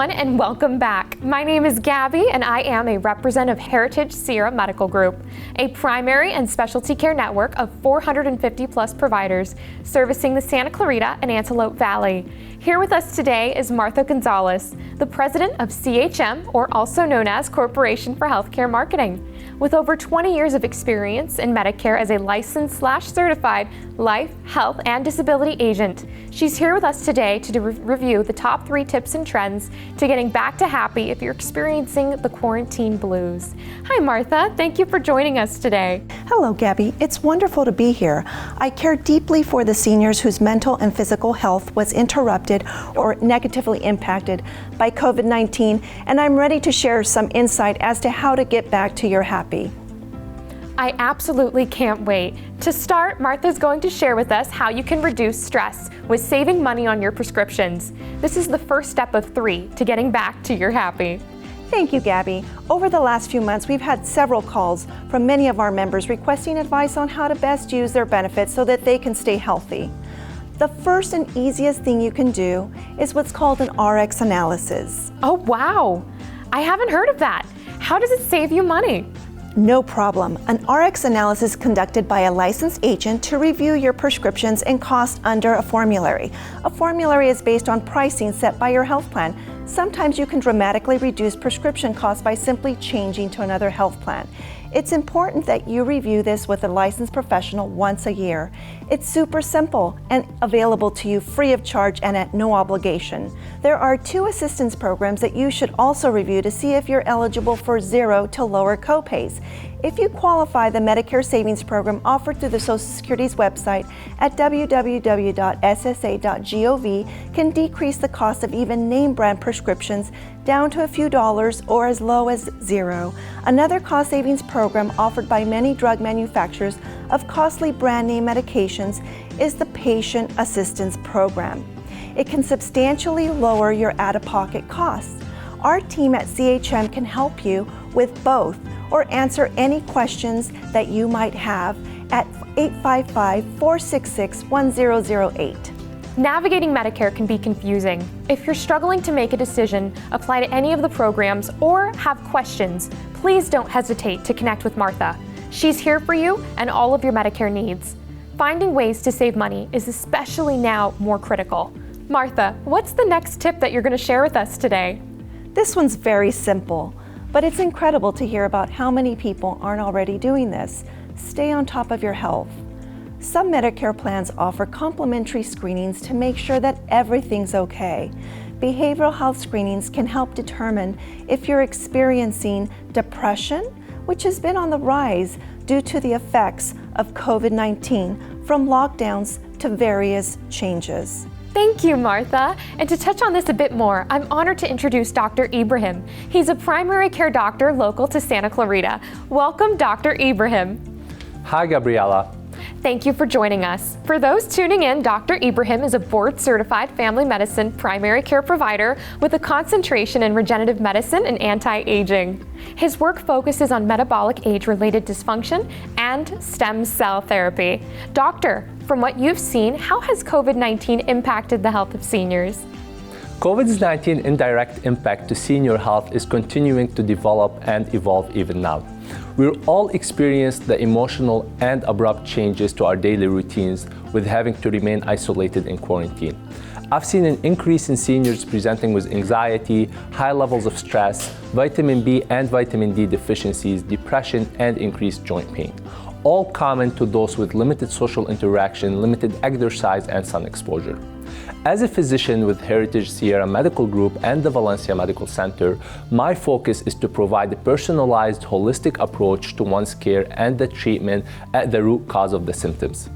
everyone, and welcome back. My name is Gabby, and I am a representative of Heritage Sierra Medical Group, a primary and specialty care network of 450 plus providers servicing the Santa Clarita and Antelope Valley. Here with us today is Martha Gonzalez, the president of CHM, or also known as Corporation for Healthcare Marketing. With over 20 years of experience in Medicare as a licensed/certified life, health, and disability agent, she's here with us today to review the top 3 tips and trends to getting back to happy if you're experiencing the quarantine blues. Hi, Martha. Thank you for joining us today. Hello, Gabby. It's wonderful to be here. I care deeply for the seniors whose mental and physical health was interrupted or negatively impacted by COVID-19, and I'm ready to share some insight as to how to get back to your happy. I absolutely can't wait. To start, Martha's going to share with us how you can reduce stress with saving money on your prescriptions. This is the first step of 3 to getting back to your happy. Thank you, Gabby. Over the last few months, we've had several calls from many of our members requesting advice on how to best use their benefits so that they can stay healthy. The first and easiest thing you can do is what's called an RX analysis. Oh, wow. I haven't heard of that. How does it save you money? No problem. An RX analysis is conducted by a licensed agent to review your prescriptions and costs under a formulary. A formulary is based on pricing set by your health plan. Sometimes you can dramatically reduce prescription costs by simply changing to another health plan. It's important that you review this with a licensed professional once a year. It's super simple and available to you free of charge and at no obligation. There are 2 assistance programs that you should also review to see if you're eligible for 0 to lower copays. If you qualify, the Medicare Savings Program offered through the Social Security's website at www.ssa.gov can decrease the cost of even name brand prescriptions down to a few dollars or as low as 0. Another cost savings program offered by many drug manufacturers of costly brand name medications is the Patient Assistance Program. It can substantially lower your out-of-pocket costs. Our team at CHM can help you with both or answer any questions that you might have at 855-466-1008. Navigating Medicare can be confusing. If you're struggling to make a decision, apply to any of the programs, or have questions, please don't hesitate to connect with Martha. She's here for you and all of your Medicare needs. Finding ways to save money is especially now more critical. Martha, what's the next tip that you're going to share with us today? This one's very simple, but it's incredible to hear about how many people aren't already doing this. Stay on top of your health. Some Medicare plans offer complimentary screenings to make sure that everything's okay. Behavioral health screenings can help determine if you're experiencing depression, which has been on the rise due to the effects of COVID-19 from lockdowns to various changes. Thank you, Martha. And to touch on this a bit more, I'm honored to introduce Dr. Ibrahim. He's a primary care doctor local to Santa Clarita. Welcome, Dr. Ibrahim. Hi, Gabriela. Thank you for joining us. For those tuning in, Dr. Ibrahim is a board-certified family medicine primary care provider with a concentration in regenerative medicine and anti-aging. His work focuses on metabolic age-related dysfunction and stem cell therapy. Doctor, from what you've seen, how has COVID-19 impacted the health of seniors? COVID-19 indirect impact to senior health is continuing to develop and evolve even now. We're all experienced the emotional and abrupt changes to our daily routines with having to remain isolated in quarantine. I've seen an increase in seniors presenting with anxiety, high levels of stress, vitamin B and vitamin D deficiencies, depression, and increased joint pain, all common to those with limited social interaction, limited exercise, and sun exposure. As a physician with Heritage Sierra Medical Group and the Valencia Medical Center, my focus is to provide a personalized, holistic approach to one's care and the treatment at the root cause of the symptoms.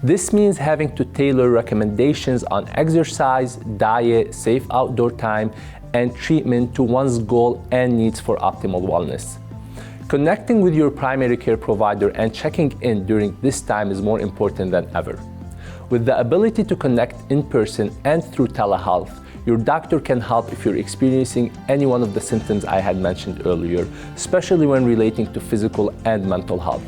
This means having to tailor recommendations on exercise, diet, safe outdoor time, and treatment to one's goal and needs for optimal wellness. Connecting with your primary care provider and checking in during this time is more important than ever. With the ability to connect in person and through telehealth, your doctor can help if you're experiencing any one of the symptoms I had mentioned earlier, especially when relating to physical and mental health.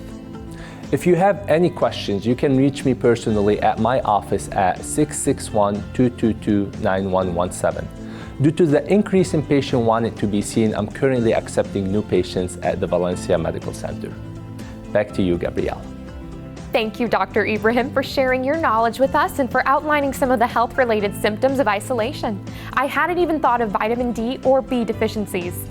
If you have any questions, you can reach me personally at my office at 661-222-9117. Due to the increase in patient wanting to be seen, I'm currently accepting new patients at the Valencia Medical Center. Back to you, Gabrielle. Thank you, Dr. Ibrahim, for sharing your knowledge with us and for outlining some of the health-related symptoms of isolation. I hadn't even thought of vitamin D or B deficiencies.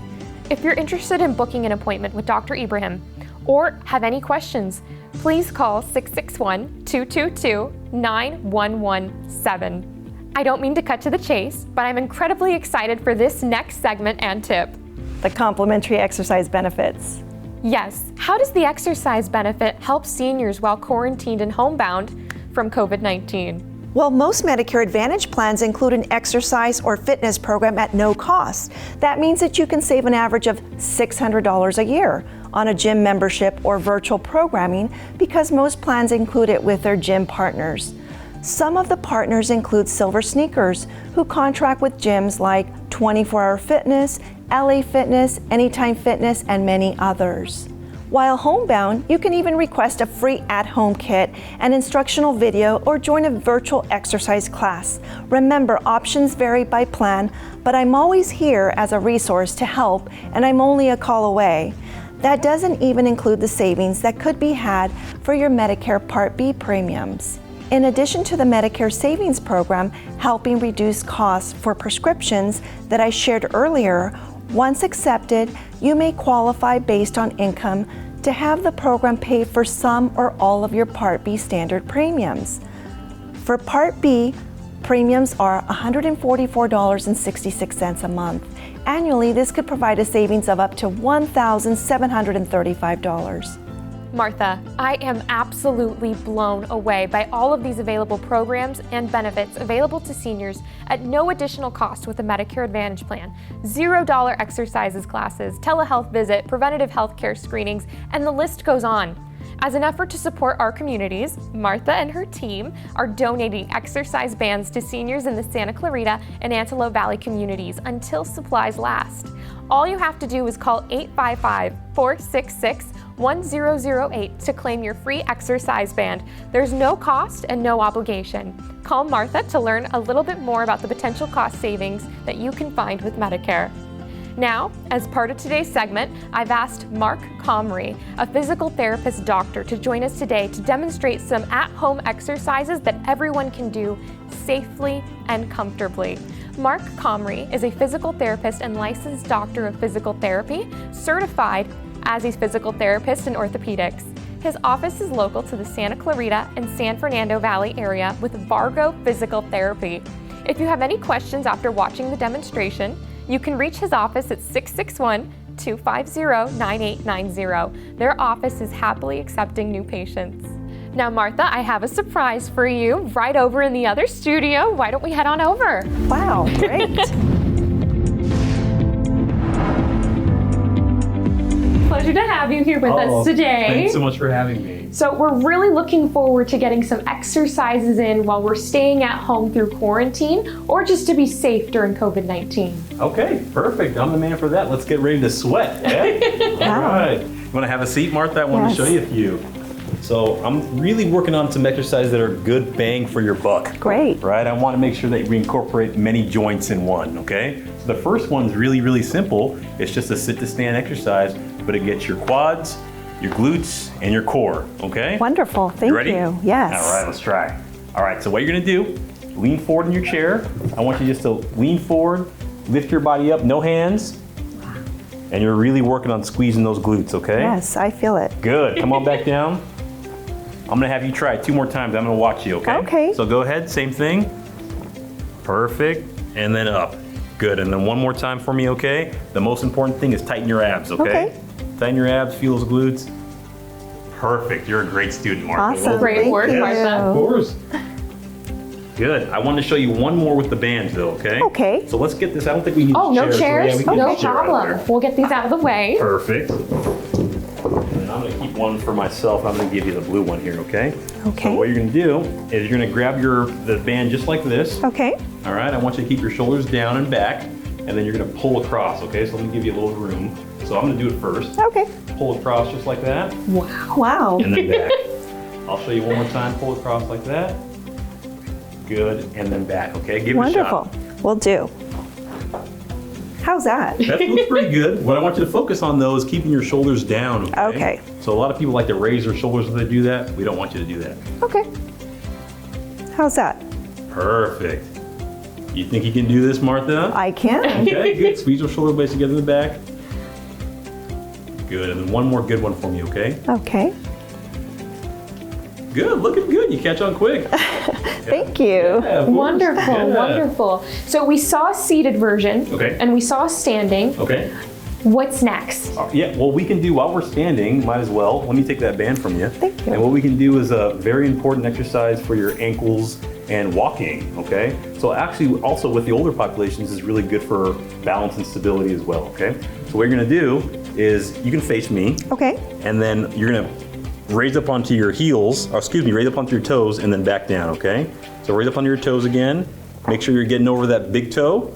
If you're interested in booking an appointment with Dr. Ibrahim or have any questions, please call 661-222-9117. I don't mean to cut to the chase, but I'm incredibly excited for this next segment and tip. The complimentary exercise benefits. Yes, how does the exercise benefit help seniors while quarantined and homebound from COVID-19? Well, most Medicare Advantage plans include an exercise or fitness program at no cost. That means that you can save an average of $600 a year on a gym membership or virtual programming because most plans include it with their gym partners. Some of the partners include Silver Sneakers, who contract with gyms like 24-Hour Fitness, LA Fitness, Anytime Fitness, and many others. While homebound, you can even request a free at-home kit, an instructional video, or join a virtual exercise class. Remember, options vary by plan, but I'm always here as a resource to help, and I'm only a call away. That doesn't even include the savings that could be had for your Medicare Part B premiums. In addition to the Medicare Savings Program helping reduce costs for prescriptions that I shared earlier, once accepted, you may qualify based on income to have the program pay for some or all of your Part B standard premiums. For Part B, premiums are $144.66 a month. Annually, this could provide a savings of up to $1,735. Martha, I am absolutely blown away by all of these available programs and benefits available to seniors at no additional cost with a Medicare Advantage plan. $0 exercises classes, telehealth visit, preventative health care screenings, and the list goes on. As an effort to support our communities, Martha and her team are donating exercise bands to seniors in the Santa Clarita and Antelope Valley communities until supplies last. All you have to do is call 855-466-1008 to claim your free exercise band. There's no cost and no obligation. Call Martha to learn a little bit more about the potential cost savings that you can find with Medicare. Now, as part of today's segment, I've asked Mark Comrie, a physical therapist doctor, to join us today to demonstrate some at-home exercises that everyone can do safely and comfortably. Mark Comrie is a physical therapist and licensed doctor of physical therapy, certified as a physical therapist in orthopedics. His office is local to the Santa Clarita and San Fernando Valley area with Vargo Physical Therapy. If you have any questions after watching the demonstration, you can reach his office at 661-250-9890. Their office is happily accepting new patients. Now, Martha, I have a surprise for you right over in the other studio. Why don't we head on over? Wow, great. Pleasure to have you here with us today. Thanks so much for having me. So we're really looking forward to getting some exercises in while we're staying at home through quarantine or just to be safe during COVID-19. Okay, perfect. I'm the man for that. Let's get ready to sweat. Yeah? Wow. All right. You want to have a seat, Martha? I want to show you a few. So I'm really working on some exercises that are good bang for your buck. Great. Right? I want to make sure that we incorporate many joints in one, okay? So the first one's really, really simple. It's just a sit to stand exercise, but it gets your quads, your glutes, and your core, okay? Wonderful, thank You ready? you. Yes. All right, let's try. All right, so what you're gonna do, lean forward in your chair. I want you just to lean forward, lift your body up, no hands, and you're really working on squeezing those glutes, okay? Yes, I feel it. Good, come on back down. I'm gonna have you try it 2 more times. I'm gonna watch you, okay? Okay. So go ahead, same thing. Perfect, and then up. Good, and then 1 more time for me, okay? The most important thing is tighten your abs, okay? Okay. Tighten your abs, feel those glutes. Perfect, you're a great student, Martha. Awesome. Well Great work, Thank Martha. you. Of course. Good. I want to show you 1 more with the bands, though, okay? Okay. So let's get this. I don't think we need Oh, no chairs? Yeah, we can No get a chair out problem. there. We'll get these out of the way. Perfect. And I'm going to keep one for myself. I'm going to give you the blue one here, okay? Okay. So what you're going to do is you're going to grab the band just like this. Okay. All right. I want you to keep your shoulders down and back, and then you're going to pull across, okay? So let me give you a little room. So I'm going to do it first. Okay. Pull across just like that, Wow. and then back. I'll show you 1 more time. Pull across like that. Good, and then back, okay? Give it a shot. Wonderful. Will do. How's that? That looks pretty good. What I want you to focus on though is keeping your shoulders down. Okay. So a lot of people like to raise their shoulders when they do that. We don't want you to do that. Okay. How's that? Perfect. You think you can do this, Martha? I can. Okay, good. Squeeze your shoulder blades together in the back. Good. And then one more good one for me, okay? Okay. Good. Looking good. You catch on quick. Thank you. Yeah, of course. Wonderful, Yeah. wonderful. So we saw a seated version, Okay. and we saw standing. Okay. What's next? Yeah, well, we can do while we're standing, might as well. Let me take that band from you. Thank you. And what we can do is a very important exercise for your ankles and walking, okay? So actually, also with the older populations, is really good for balance and stability as well, okay? So what you're gonna do is you can face me, Okay. and then you're gonna raise up onto your heels, or excuse me, raise up onto your toes and then back down, okay? So raise up onto your toes again. Make sure you're getting over that big toe,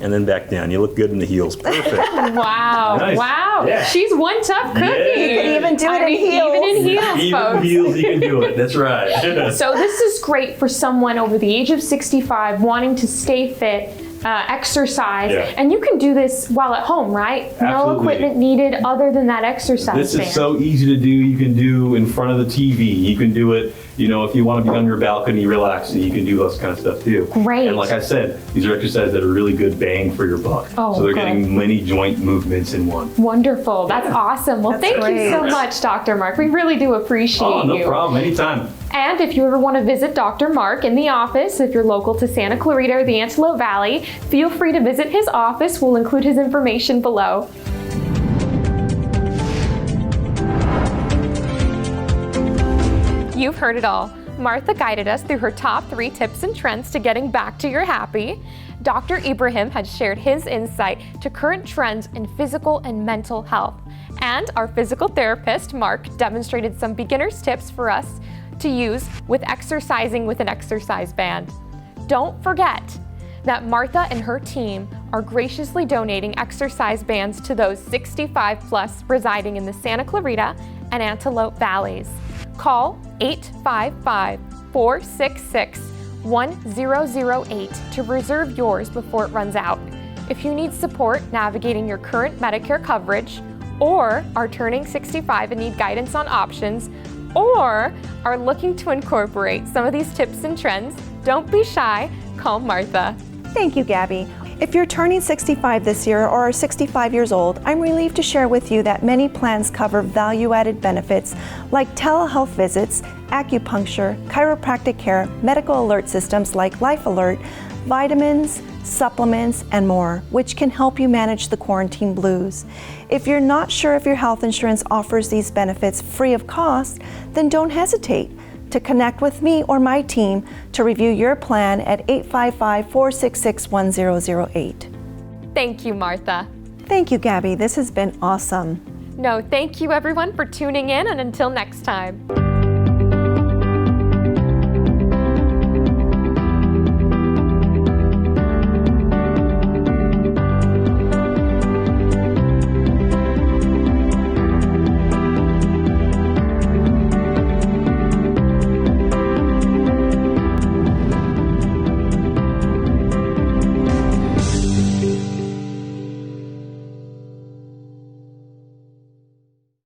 and then back down. You look good in the heels. Perfect. Wow, Nice. wow. Yeah. She's one tough cookie. You can even do it in heels. Even in heels, Even folks. heels, you can do it. That's right. So this is great for someone over the age of 65 wanting to stay fit, exercise, Yeah. and you can do this while at home, right? No Absolutely. equipment needed other than that exercise This band. is so easy to do. You can do in front of the TV. You can do it, you know, if you want to be on your balcony relaxing, you can do this kind of stuff too. Great. And like I said, these are exercises that are really good bang for your buck. Oh, so they're good. getting many joint movements in one. Wonderful. That's awesome. Well, That's thank you so great. much, Dr. Mark. We really do appreciate Oh, no you. problem. Anytime. And if you ever want to visit Dr. Mark in the office, if you're local to Santa Clarita or the Antelope Valley, feel free to visit his office. We'll include his information below. You've heard it all. Martha guided us through her top 3 tips and trends to getting back to your happy. Dr. Ibrahim had shared his insight to current trends in physical and mental health. And our physical therapist, Mark, demonstrated some beginner's tips for us to use with exercising with an exercise band. Don't forget that Martha and her team are graciously donating exercise bands to those 65 plus residing in the Santa Clarita and Antelope Valleys. Call 855-466-1008 to reserve yours before it runs out. If you need support navigating your current Medicare coverage, or are turning 65 and need guidance on options, or are looking to incorporate some of these tips and trends, don't be shy, call Martha. Thank you, Gabby. If you're turning 65 this year or are 65 years old, I'm relieved to share with you that many plans cover value-added benefits like telehealth visits, acupuncture, chiropractic care, medical alert systems like Life Alert, vitamins, supplements, and more, which can help you manage the quarantine blues. If you're not sure if your health insurance offers these benefits free of cost, then don't hesitate to connect with me or my team to review your plan at 855-466-1008. Thank you, Martha. Thank you, Gabby. This has been awesome. No, thank you everyone for tuning in, and until next time.